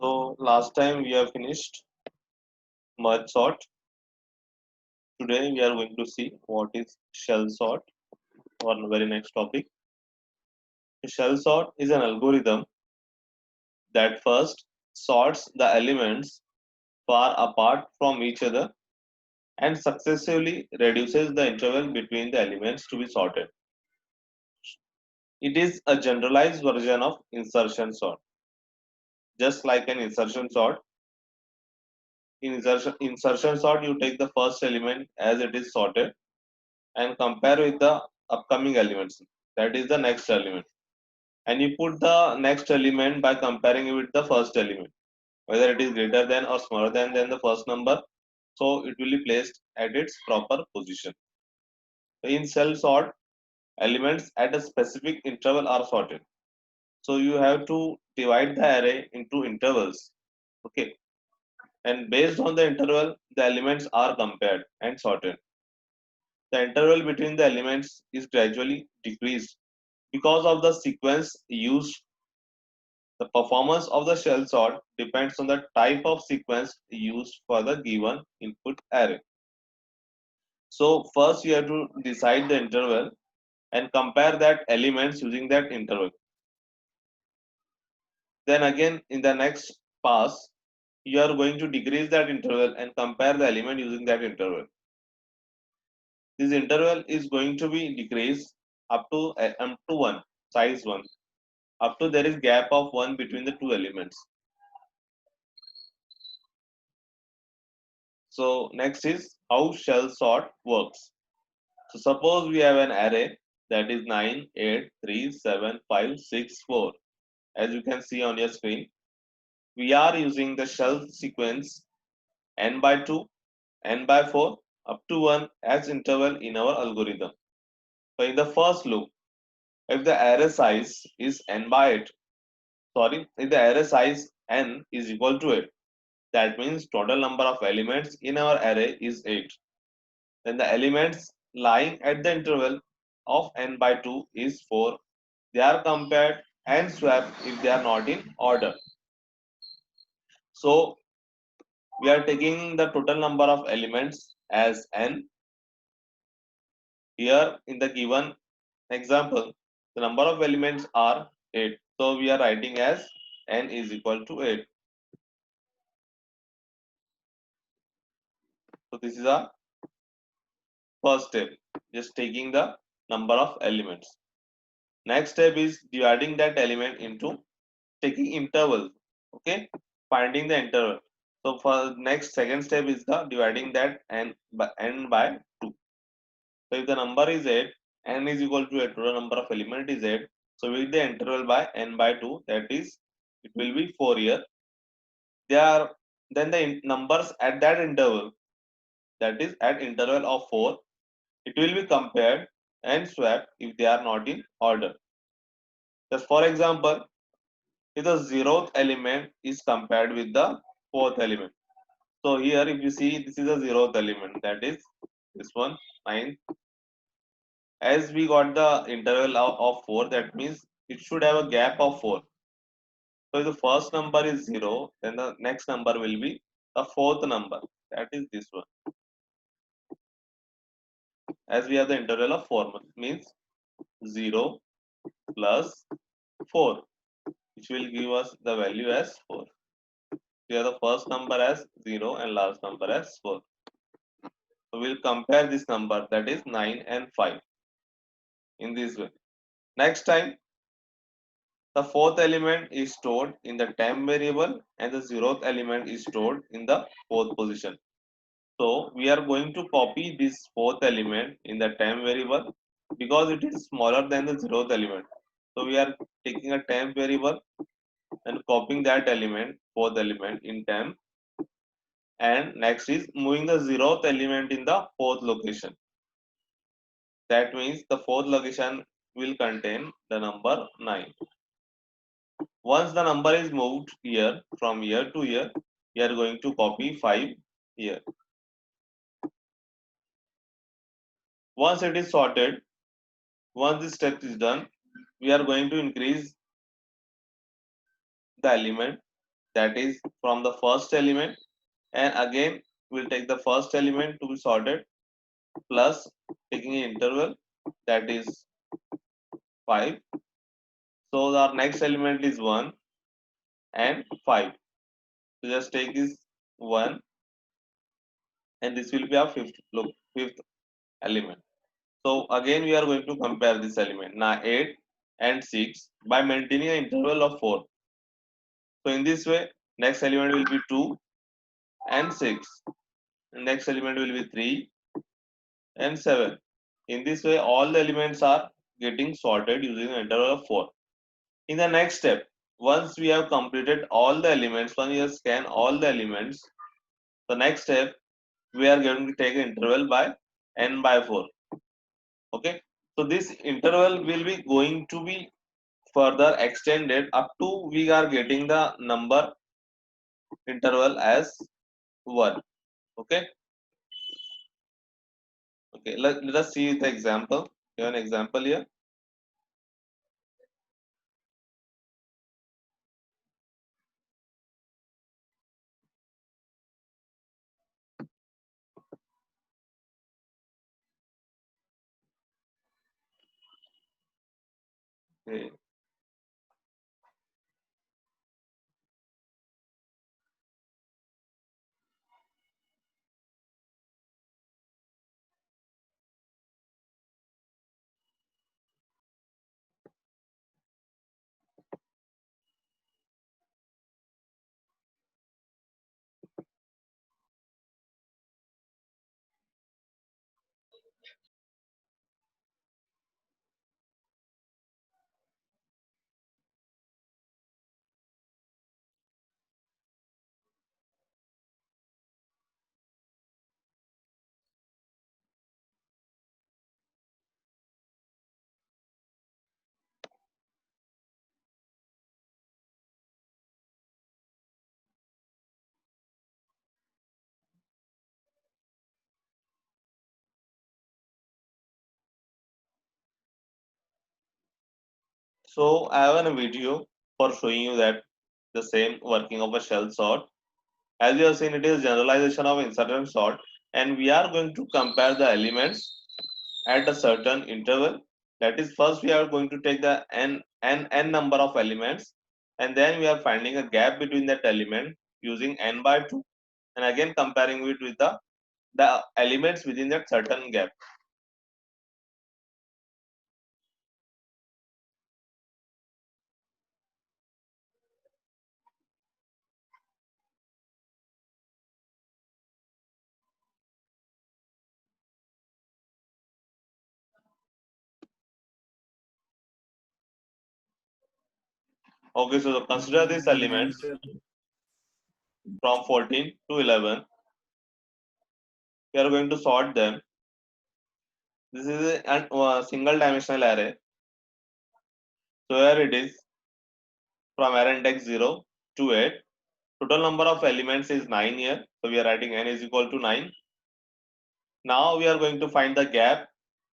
So last time we have finished merge sort. Today we are going to see what is shell sort on the very next topic. Shell sort is an algorithm that first sorts the elements far apart from each other and successively reduces the interval between the elements to be sorted. It is a generalized version of insertion sort. Just like an insertion sort, in insertion sort you take the first element as it is sorted and compare with the upcoming elements. That is the next element. And you put the next element by comparing it with the first element, whether it is greater than or smaller than the first number. So it will be placed at its proper position. In cell sort, elements at a specific interval are sorted. So you have to divide the array into intervals. Okay. And based on the interval, the elements are compared and sorted. The interval between the elements is gradually decreased because of the sequence used. The performance of the shell sort depends on the type of sequence used for the given input array. So first you have to decide the interval and compare that elements using that interval. Then again in the next pass, you are going to decrease that interval and compare the element using that interval. This interval is going to be decreased up to 1, size 1, up to there is gap of 1 between the two elements. So next is how shell sort works. So suppose we have an array that is 9, 8, 3, 7, 5, 6, 4. As you can see on your screen, we are using the shell sequence n by 2, n by 4, up to 1 as interval in our algorithm. So in the first loop, if the array size is n by 8, if the array size n is equal to 8, that means total number of elements in our array is 8. Then the elements lying at the interval of n by 2 is 4. They are compared and swapped if they are not in order. So we are taking the total number of elements as n. Here in the given example, the number of elements are 8. So we are writing as n is equal to 8. So this is our first step, just taking the number of elements. Next step is dividing that element into taking intervals. Okay, finding the interval. So for next second step is the dividing that n by 2. So if the number is 8, n is equal to 8, total number of element is 8. So with the interval by n by 2, that is, it will be 4 here. They are then the numbers at that interval, that is at interval of 4, it will be compared and swapped if they are not in order. Just for example, if the zeroth element is compared with the fourth element. So here if you see, this is a zeroth element, that is this one, 9. As we got the interval of 4, that means it should have a gap of 4. So if the first number is 0, then the next number will be the fourth number, that is this one. As we have the interval of 4, means 0 plus 4, which will give us the value as 4. We have the first number as 0 and last number as 4. So we'll compare this number, that is 9 and 5, in this way. Next time, the fourth element is stored in the temp variable and the zeroth element is stored in the fourth position. So we are going to copy this fourth element in the temp variable because it is smaller than the zeroth element. So we are taking a temp variable and copying that element, fourth element in temp. And next is moving the zeroth element in the fourth location. That means the fourth location will contain the number 9. Once the number is moved here from here to here, we are going to copy 5 here. Once it is sorted, once this step is done, we are going to increase the element that is from the first element, and again we'll take the first element to be sorted plus taking an interval that is 5. So our next element is 1 and 5. So just take this 1 and this will be our fifth element. So again we are going to compare this element now 8 and 6 by maintaining an interval of 4. So in this way next element will be 2 and 6. Next element will be 3 and 7. In this way all the elements are getting sorted using an interval of 4. In the next step, once we have completed all the elements, once we have scanned all the elements, the next step we are going to take an interval by n by 4. Okay, so this interval will be going to be further extended up to we are getting the number interval as 1. Okay, okay, let us see the example. Give an example here. Okay. So I have a video for showing you that the same working of a shell sort. As you have seen, it is generalization of insertion sort, and we are going to compare the elements at a certain interval. That is, first we are going to take the n number of elements, and then we are finding a gap between that element using n by 2, and again comparing it with the elements within that certain gap. Okay, so consider these elements from 14 to 11. We are going to sort them. This is a single dimensional array. So here it is from array index 0 to 8. Total number of elements is 9 here. So we are writing n is equal to 9. Now we are going to find the gap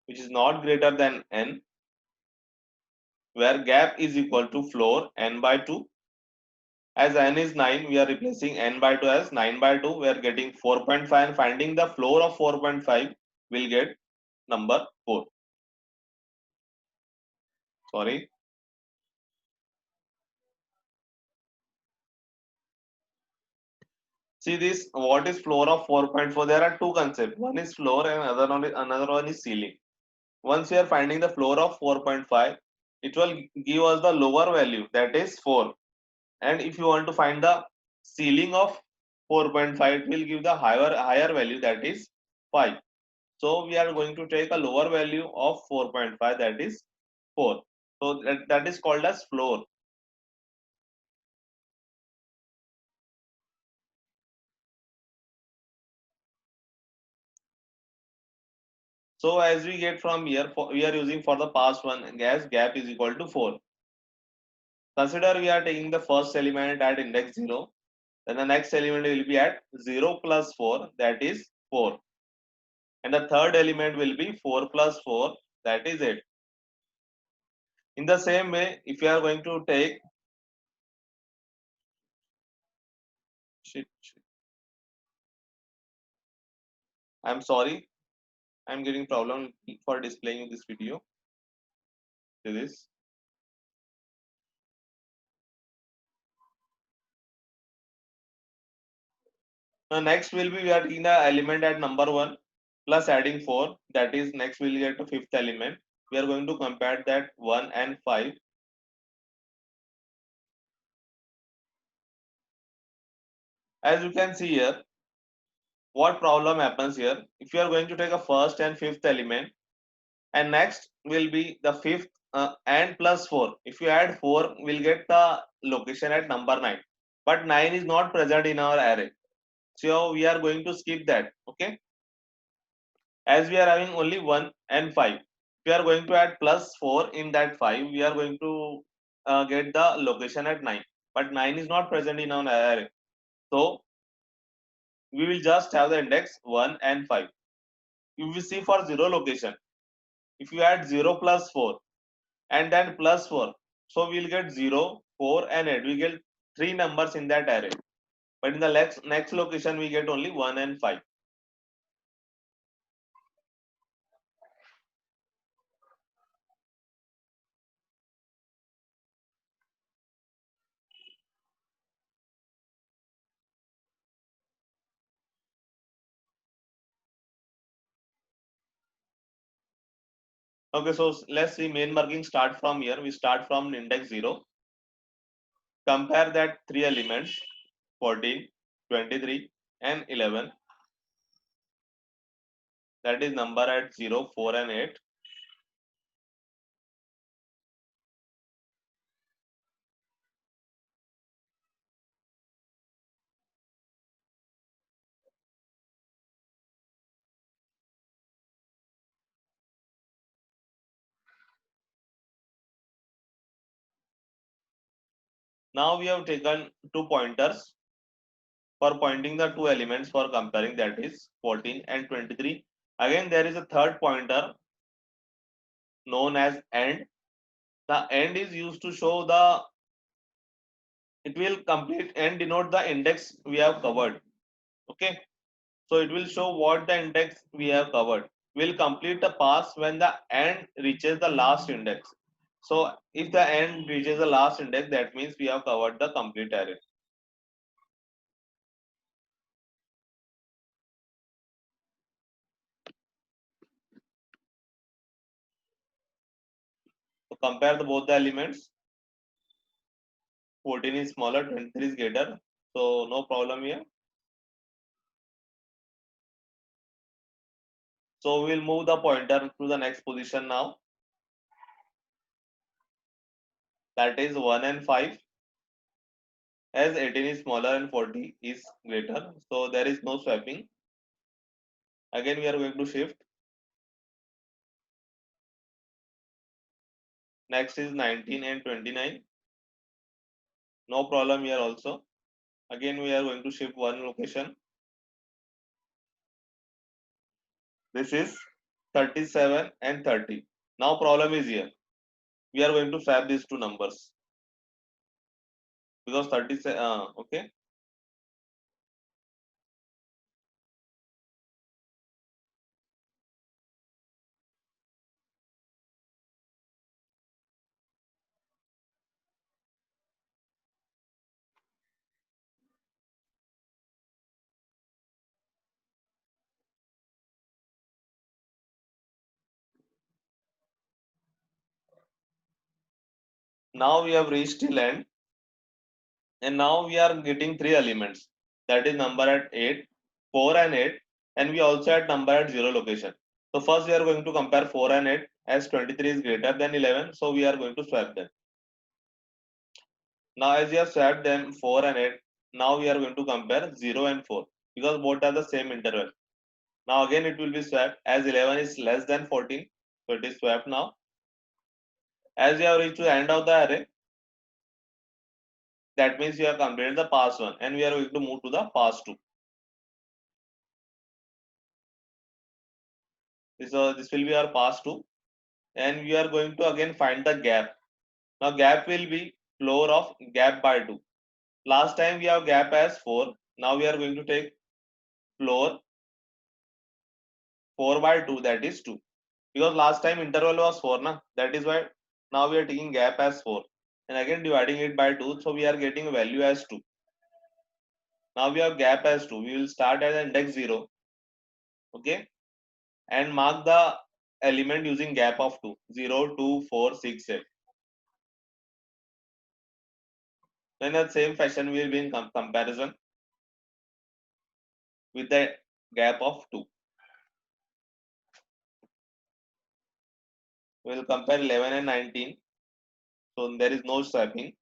which is not greater than n, where gap is equal to floor n by 2. As n is 9, we are replacing n by 2 as 9 by 2. We are getting 4.5 and finding the floor of 4.5 will get number 4. Sorry. See this, what is floor of 4.4? There are two concepts. One is floor and another one is ceiling. Once we are finding the floor of 4.5, it will give us the lower value, that is 4. And if you want to find the ceiling of 4.5, it will give the higher value, that is 5. So we are going to take a lower value of 4.5, that is 4. So that is called as floor. So as we get from here, we are using for the past one, gas gap is equal to 4. Consider we are taking the first element at index 0, then the next element will be at 0 plus 4, that is 4. And the third element will be 4 plus 4, that is 8. In the same way, if you are going to take I'm sorry, I'm getting problem for displaying this video. This. Now next will be we are taking the element at number 1 plus adding 4. That is next we'll get the fifth element. We are going to compare that 1 and 5. As you can see here, what problem happens here? If you are going to take a first and fifth element, and next will be the fifth and plus 4. If you add 4, we'll get the location at number 9. But 9 is not present in our array. So we are going to skip that. Okay. As we are having only 1 and 5. We are going to add plus 4 in that 5. We are going to get the location at 9. But 9 is not present in our array. So we will just have the index 1 and 5. If we see for 0 location, if you add 0 plus 4 and then plus 4, so we'll get 0, 4 and 8. We get 3 numbers in that array. But in the next location, we get only 1 and 5. Okay, so let's see main marking start from here. We start from index 0. Compare that 3 elements 14, 23 and 11. That is number at 0, 4 and 8. Now we have taken 2 pointers for pointing the 2 elements for comparing, that is 14 and 23. Again there is a third pointer known as end. The end is used to show the, it will complete and denote the index we have covered. Okay, so it will show what the index we have covered. Will complete the pass when the end reaches the last index. So if the end reaches the last index, that means we have covered the complete array. So compare both the elements. 14 is smaller, 23 is greater. So no problem here. So we'll move the pointer to the next position now. That is 1 and 5. As 18 is smaller and 40 is greater. So there is no swapping. Again we are going to shift. Next is 19 and 29. No problem here also. Again we are going to shift one location. This is 37 and 30. Now problem is here. We are going to swap these two numbers because 37. Okay. Now we have reached till end, and now we are getting three elements. That is number at 8, 4 and 8, and we also had number at 0 location. So first we are going to compare 4 and 8 as 23 is greater than 11. So we are going to swap them. Now as we have swapped them 4 and 8, now we are going to compare 0 and 4 because both are the same interval. Now again it will be swapped as 11 is less than 14. So it is swapped now. As we have reached to the end of the array, that means we have completed the pass 1 and we are going to move to the pass 2. So this will be our pass 2 and we are going to again find the gap. Now gap will be floor of gap by 2. Last time we have gap as 4. Now we are going to take floor 4 by 2, that is 2. Because last time interval was 4, na? That is why now we are taking gap as 4. And again dividing it by 2, so we are getting value as 2. Now we have gap as 2. We will start at index 0. Okay? And mark the element using gap of 2. 0, 2, 4, 6, 8. So in the same fashion, we will be in comparison with the gap of 2. We will compare 11 and 19. So there is no swapping.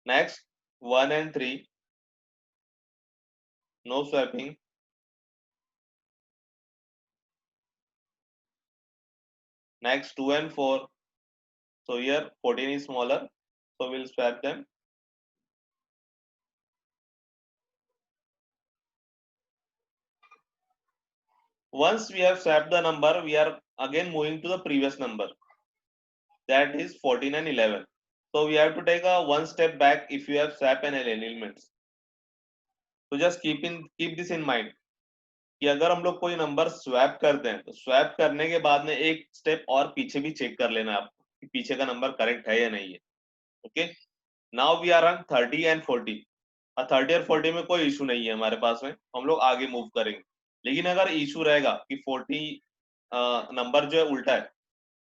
Next, 1 and 3. No swapping. Next, 2 and 4. So here 14 is smaller. So we'll swap them. Once we have swapped the number, we are again moving to the previous number. That is 14 and 11. So we have to take a one step back if you have swap and elements. So just keep this in mind कि अगर हम लोग कोई number swap करते हैं तो swap करने के बाद में एक स्टेप और पीछे भी चेक कर लेना आपको कि पीछे का नंबर करेक्ट है या नहीं है. Okay, now we are on 30 and 40. 30 और 40 में कोई इशू नहीं है हमारे पास में, हम लोग आगे मूव करेंगे. लेकिन अगर इशू रहेगा कि 40 नंबर जो है उल्टा है,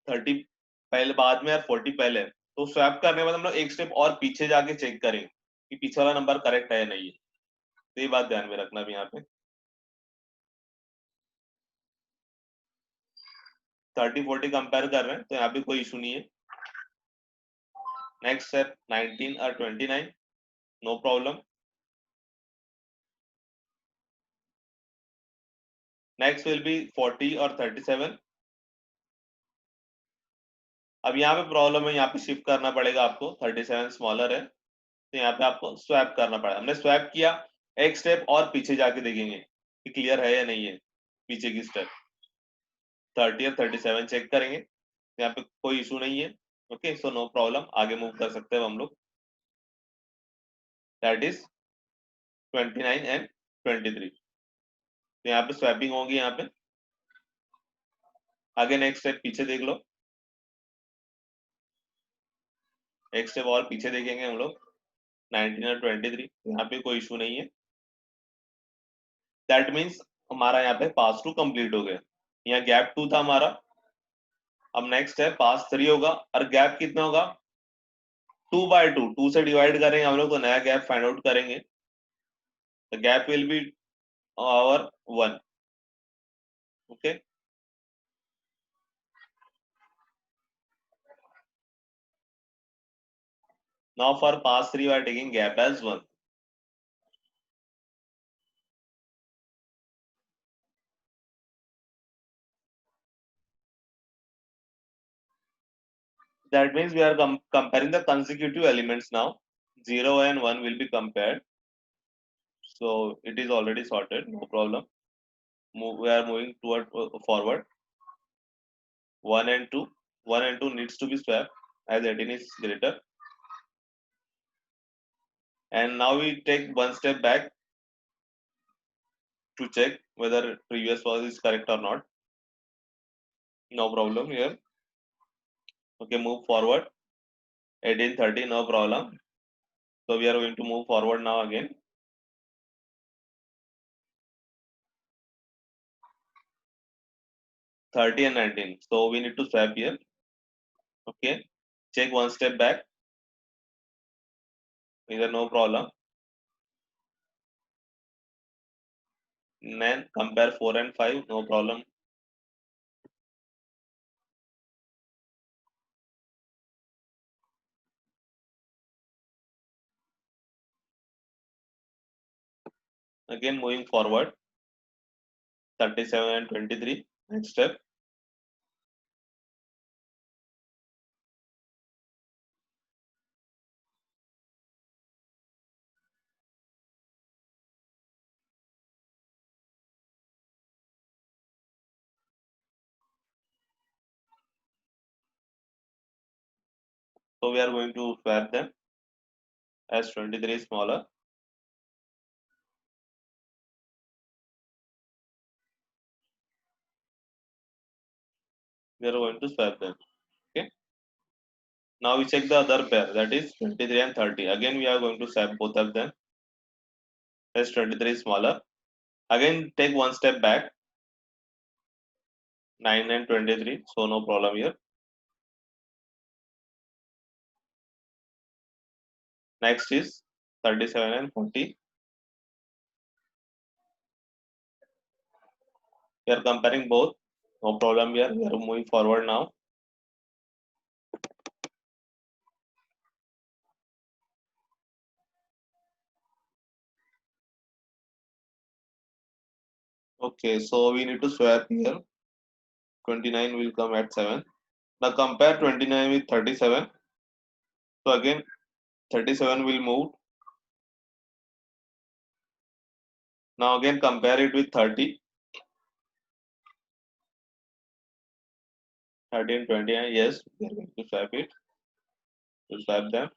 30 पहले बाद में और 40 पहले, तो स्वैप करने के बाद हम लोग एक स्टेप और पीछे जाके चेक करेंगे कि पीछे वाला नंबर करेक्ट है या नहीं है. तो ये बात ध्यान में रखना भी यहाँ पे. 30-40 कंपेयर कर रहे हैं तो यहाँ पे कोई इशू नहीं है. नेक्स्ट स्टेप 19 और 29, no problem. Next will be 40 और 37. अब यहाँ पे प्रॉब्लम है, यहाँ पे शिफ्ट करना पड़ेगा आपको. 37 स्मॉलर है तो यहाँ पे आपको स्वैप करना पड़ेगा. हमने स्वैप किया, एक स्टेप और पीछे जाके देखेंगे कि क्लियर है या नहीं है पीछे की स्टेप. 30 और 37 चेक करेंगे, यहाँ पे कोई इशू नहीं है. ओके, सो नो प्रॉब्लम, आगे मूव कर सकते हैं हम लोग. That is 29 and 23. तो यहाँ पे स्वैपिंग होगी. यहाँ पे आगे नेक्स्ट स्टेप पीछे देख लो, एक स्टेप और पीछे देखेंगे हम लोग 19 और 23. यहाँ पे कोई इशू नहीं है. दैट मीन्स हमारा यहाँ पे पास टू कंप्लीट हो गया. यहाँ गैप 2 था हमारा, अब नेक्स्ट है पास 3 होगा. और गैप कितना होगा? 2 by 2. 2 से डिवाइड करेंगे हम लोग तो नया गैप फाइंड आउट करेंगे. द गैप विल बी और 1. Okay, now for pass 3 we are taking gap as 1. That means we are comparing the consecutive elements now. 0 and 1 will be compared. So it is already sorted, no problem. We are moving toward forward. 1 and 2. 1 and 2 needs to be swapped as 18 is greater. And now we take one step back to check whether previous was is correct or not. No problem here. Okay, move forward. 18, 30, no problem. So we are going to move forward now again. 30 and 19. So we need to swap here. Okay, check one step back. Either no problem. Then compare 4 and 5, no problem. Again moving forward. 37 and 23. Next step. So we are going to swap them as 23 is smaller. We are going to swap them. Okay. Now we check the other pair, that is 23 and 30. Again, we are going to swap both of them. As 23 is smaller. Again, take one step back. 9 and 23. So no problem here. Next is 37 and 40. We are comparing both. No problem here. We are moving forward now. Okay, so we need to swap here. 29 will come at 7. Now compare 29 with 37. So again 37 will move. Now again compare it with 30. 30 and 29. Yes, we are going to swap it. To swap them.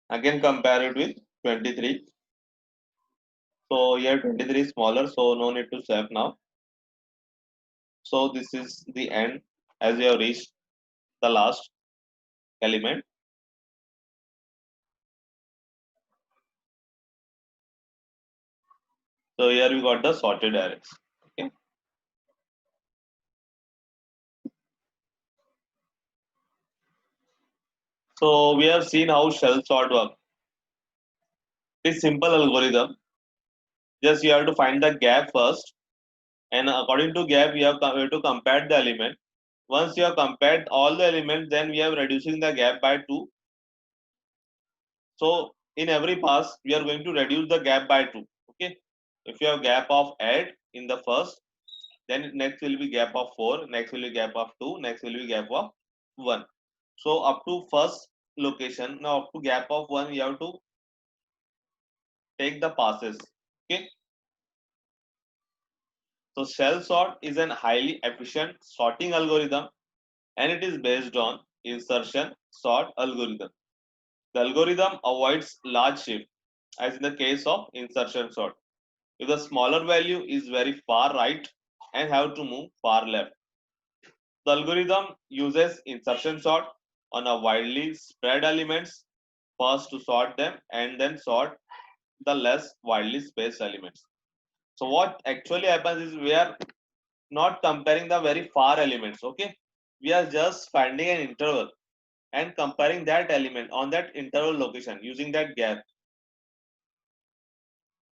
Again compare it with 23. So here 23 is smaller, so no need to swap now. So this is the end as we have reached the last element. So here we got the sorted arrays. Okay. So we have seen how shell sort work. This simple algorithm. Just you have to find the gap first, and according to gap, we have to compare the element. Once you have compared all the elements, then we are reducing the gap by 2. So in every pass, we are going to reduce the gap by 2. Okay. If you have gap of 8 in the first, then next will be gap of 4, next will be gap of 2, next will be gap of 1. So up to first location, now up to gap of 1, you have to take the passes. Okay. So shell sort is an highly efficient sorting algorithm, and it is based on insertion sort algorithm. The algorithm avoids large shift, as in the case of insertion sort. If the smaller value is very far right and have to move far left. The algorithm uses insertion sort on a widely spread elements first to sort them and then sort the less widely spaced elements. So what actually happens is we are not comparing the very far elements. Okay, we are just finding an interval and comparing that element on that interval location using that gap.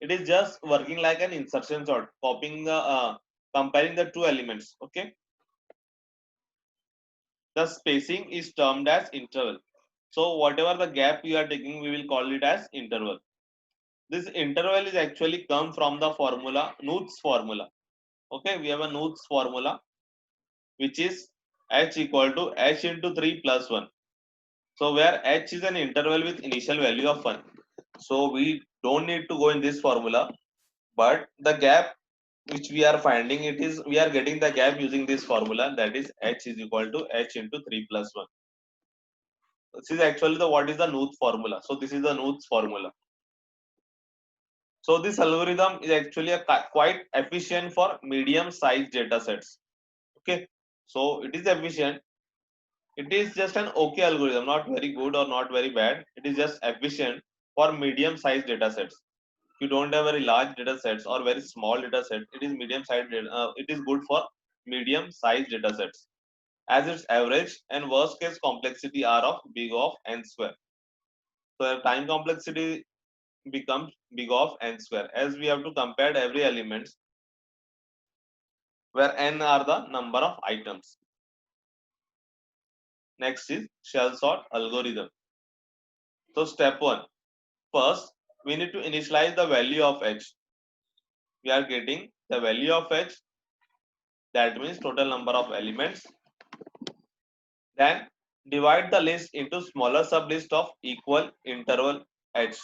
It is just working like an insertion sort, copying the comparing the two elements. Okay, the spacing is termed as interval. So whatever the gap you are taking, we will call it as interval. This interval is actually come from the formula Knuth's formula. Okay, we have a Knuth's formula which is h equal to h into 3 plus 1. So where h is an interval with initial value of 1. So we don't need to go in this formula, but the gap which we are finding, it is we are getting the gap using this formula, that is h is equal to h into 3 plus 1. This is actually the what is the Knuth formula. So this is the Knuth's formula. So this algorithm is actually a quite efficient for medium sized data sets. Okay, so it is efficient. It is just an okay algorithm, not very good or not very bad. It is just efficient for medium sized data sets. If you don't have very large data sets or very small data set, it is medium sized it is good for medium sized data sets, as its average and worst case complexity are of big of n square. So time complexity becomes big of n square, as we have to compare every element where n are the number of items. Next is shell sort algorithm. So step 1, first we need to initialize the value of h. We are getting the value of h, that means total number of elements. Then divide the list into smaller sublist of equal interval h.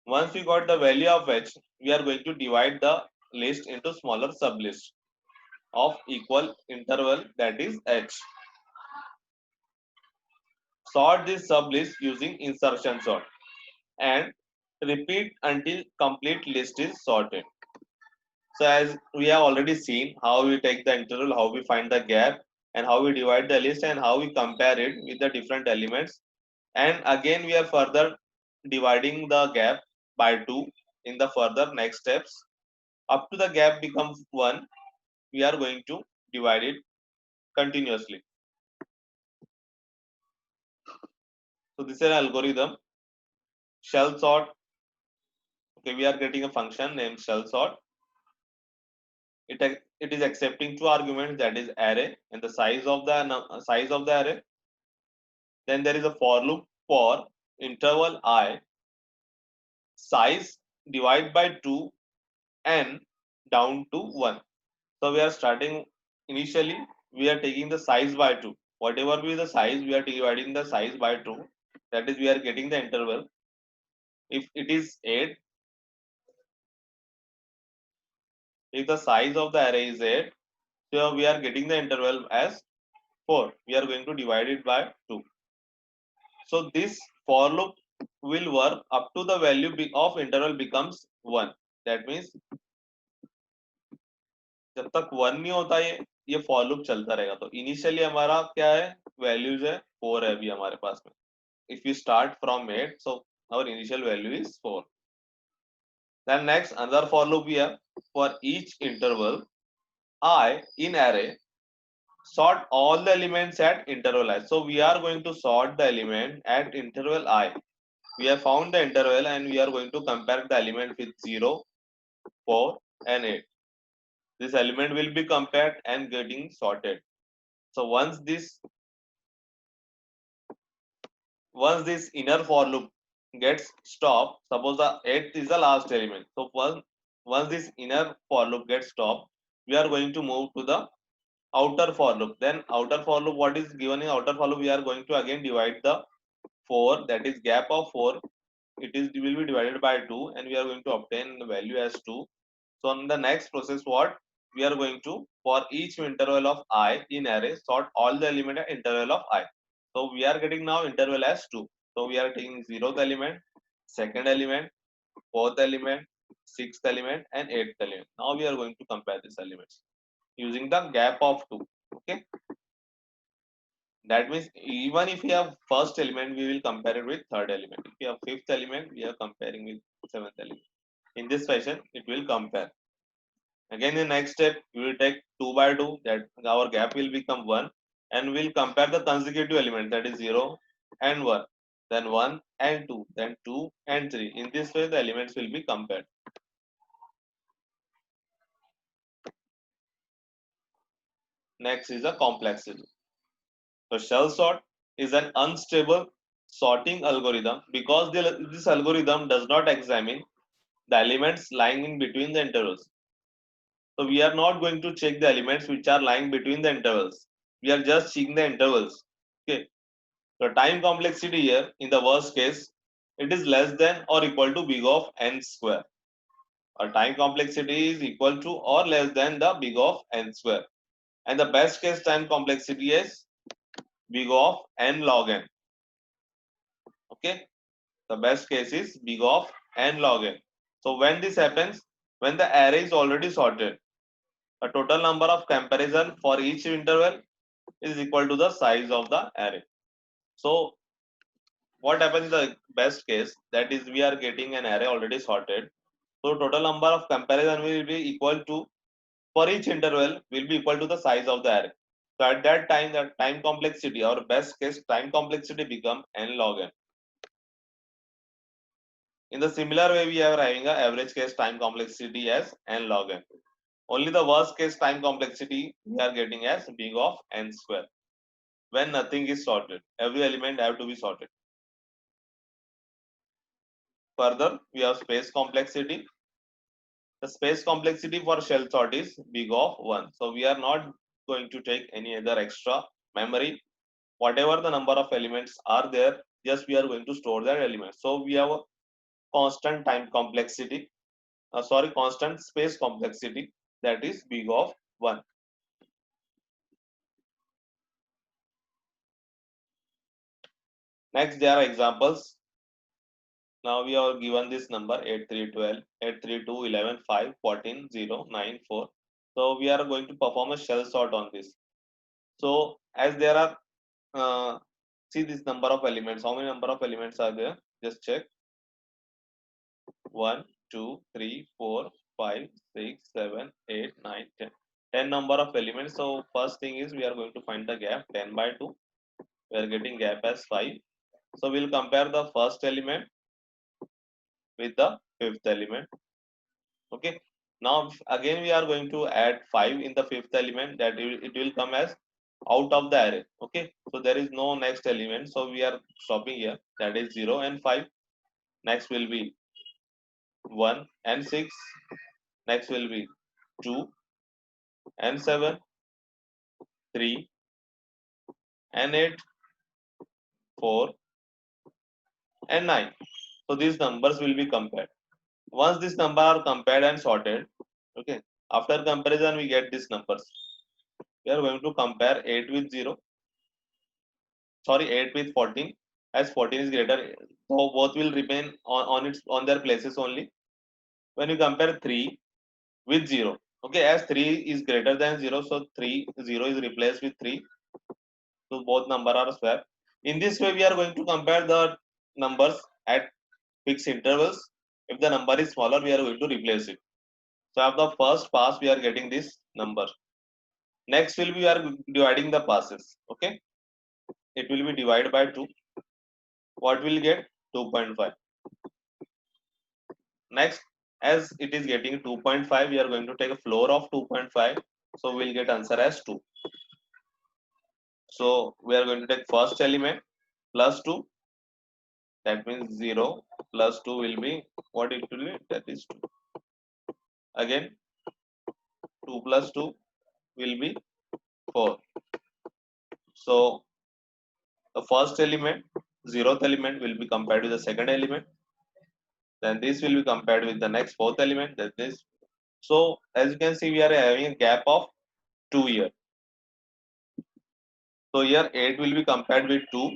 Once we got the value of h, we are going to divide the list into smaller sublists of equal interval, that is h. Sort this sublist using insertion sort and repeat until complete list is sorted. So as we have already seen how we take the interval, how we find the gap, and how we divide the list and how we compare it with the different elements. And again, we are further dividing the gap by 2 in the further next steps. Up to the gap becomes 1, we are going to divide it continuously. So this is an algorithm. Shell sort. Okay, we are getting a function named shell sort. It is accepting two arguments, that is array and the size of the array. Then there is a for loop for interval I, size divide by 2 and down to 1. So we are starting initially, we are taking the size by 2. Whatever be the size, we are dividing the size by 2. That is, we are getting the interval. If it is 8, if the size of the array is 8, so we are getting the interval as 4. We are going to divide it by 2. So this for loop will work up to the value of interval becomes 1. That means जब तक 1 नहीं होता ये for loop चलता रहेगा. तो initially हमारा क्या है, वैल्यूज है 4 है अभी हमारे पास में. If we start from 8, so our initial value is 4. Then next another for loop we have for each interval I in array, sort all the elements at interval I. So we are going to sort the element at interval I. We have found the interval and we are going to compare the element with 0, 4 and 8. This element will be compared and getting sorted. So once this inner for loop gets stopped, suppose the 8 is the last element. So once this inner for loop gets stopped, we are going to move to the outer for loop. Then outer for loop, what is given in outer for loop, we are going to again divide the 4, that is gap of 4. It will be divided by 2 and we are going to obtain the value as 2. So in the next process, what we are going to, for each interval of I in array, sort all the element at interval of I. So we are getting now interval as 2. So we are taking 0th element, 2nd element, 4th element, 6th element and 8th element. Now we are going to compare these elements using the gap of 2. Okay. That means even if we have first element, we will compare it with third element. If we have fifth element, we are comparing with seventh element. In this fashion, it will compare. Again, the next step, we will take 2 by 2, that our gap will become 1, and we'll compare the consecutive element, that is 0 and 1, then 1 and 2, then 2 and 3. In this way, the elements will be compared. Next is the complexity. So shell sort is an unstable sorting algorithm because this algorithm does not examine the elements lying in between the intervals. So we are not going to check the elements which are lying between the intervals. We are just checking the intervals. Okay. The time complexity here, in the worst case, it is less than or equal to big of n square. Or time complexity is equal to or less than the big of n square. And the best case time complexity is big of n log n. Okay. The best case is big of n log n. So when this happens, when the array is already sorted, the total number of comparison for each interval is equal to the size of the array. So what happens in the best case, that is we are getting an array already sorted. So total number of comparison will be equal to, for each interval will be equal to the size of the array. So at that time, the time complexity, or best case time complexity become n log n. In the similar way, we are having a average case time complexity as n log n. Only the worst case time complexity we are getting as big of n square. When nothing is sorted, every element have to be sorted. Further, we have space complexity. The space complexity for shell sort is big of 1. So we are not going to take any other extra memory. Whatever the number of elements are there, just we are going to store that element. So we have a constant time complexity, constant space complexity, that is big of 1. Next, there are examples. Now we are given this number 8312, 832, 11, 5, 14, 0, 9, 4. So we are going to perform a shell sort on this. So as there are, see this number of elements. How many number of elements are there? Just check. 1, 2, 3, 4, 5, 6, 7, 8, 9, 10. 10 number of elements. So first thing is we are going to find the gap 10 by 2. We are getting gap as 5. So we'll compare the first element with the fifth element. Okay. Now again we are going to add 5 in the fifth element, that it will come as out of the array. Okay. So there is no next element. So we are stopping here. That is 0 and 5. Next will be 1 and 6. Next will be 2 and 7, 3 and 8, 4 and 9. So these numbers will be compared. Once these numbers are compared and sorted, okay, after comparison we get these numbers. We are going to compare 8 with 0, sorry, 8 with 14, as 14 is greater, so both will remain on their places only. When you compare 3 with 0, okay, as 3 is greater than 0, so 0 is replaced with 3, so both number are swapped. In this way we are going to compare the numbers at fixed intervals. If the number is smaller, we are going to replace it. So at the first pass we are getting this number. Next will be we are dividing the passes. Okay, it will be divided by 2. What will get? 2.5. Next, as it is getting 2.5, we are going to take a floor of 2.5. So we'll get answer as 2. So we are going to take first element plus 2. That means 0 plus 2 will be what it will be? That is 2. Again, 2 plus 2 will be 4. So the first element, 0th element, will be compared with the second element. Then this will be compared with the next fourth element. Then this. So as you can see, we are having a gap of 2 here. So here 8 will be compared with 2,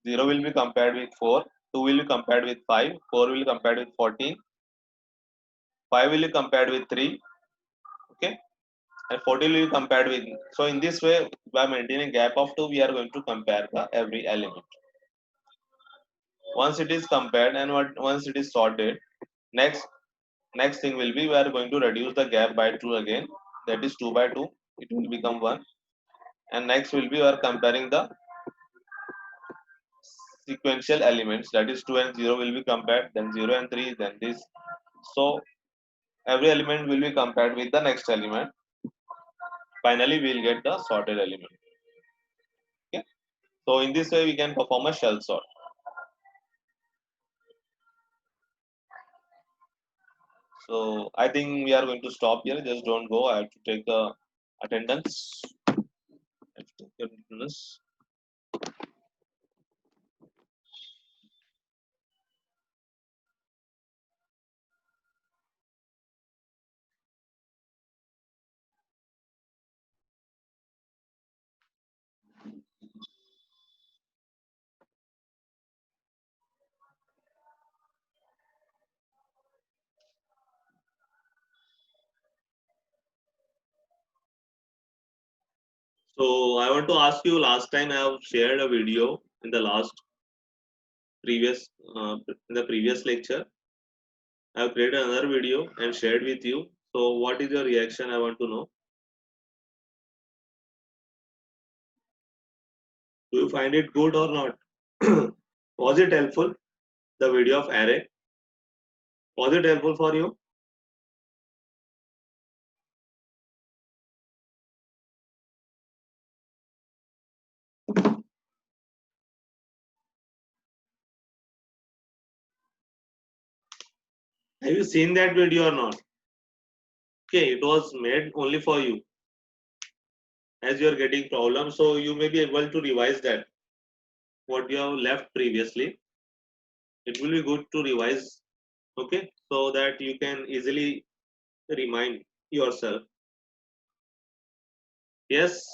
0 will be compared with 4, 2 will be compared with 5, 4 will be compared with 14, 5 will be compared with 3, okay, and 14 will be compared with. So in this way, by maintaining gap of 2, we are going to compare the every element. Once it is compared and once it is sorted, next thing will be we are going to reduce the gap by 2 again. That is 2 by 2. It will become 1. And next will be we are comparing the sequential elements, that is 2 and 0 will be compared, then 0 and 3, then this. So every element will be compared with the next element. Finally we will get the sorted element. Okay, so in this way we can perform a shell sort. So I think we are going to stop here. Just don't go. I have to take the attendance. I have to take your attendance. So I want to ask you, last time I have shared a video in the previous in the previous lecture. I have created another video and shared with you. So what is your reaction? I want to know. Do you find it good or not? Was it helpful? The video of array. Was it helpful for you? Have you seen that video or not? Okay, it was made only for you. As you are getting problems, so you may be able to revise that. What you have left previously, it will be good to revise. Okay, so that you can easily remind yourself. Yes,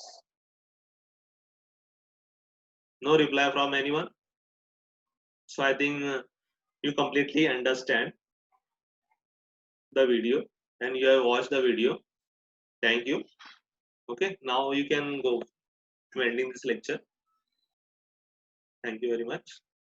no reply from anyone. So I think you completely understand the video and you have watched the video. Thank you. Okay, now you can go. to ending this lecture. Thank you very much.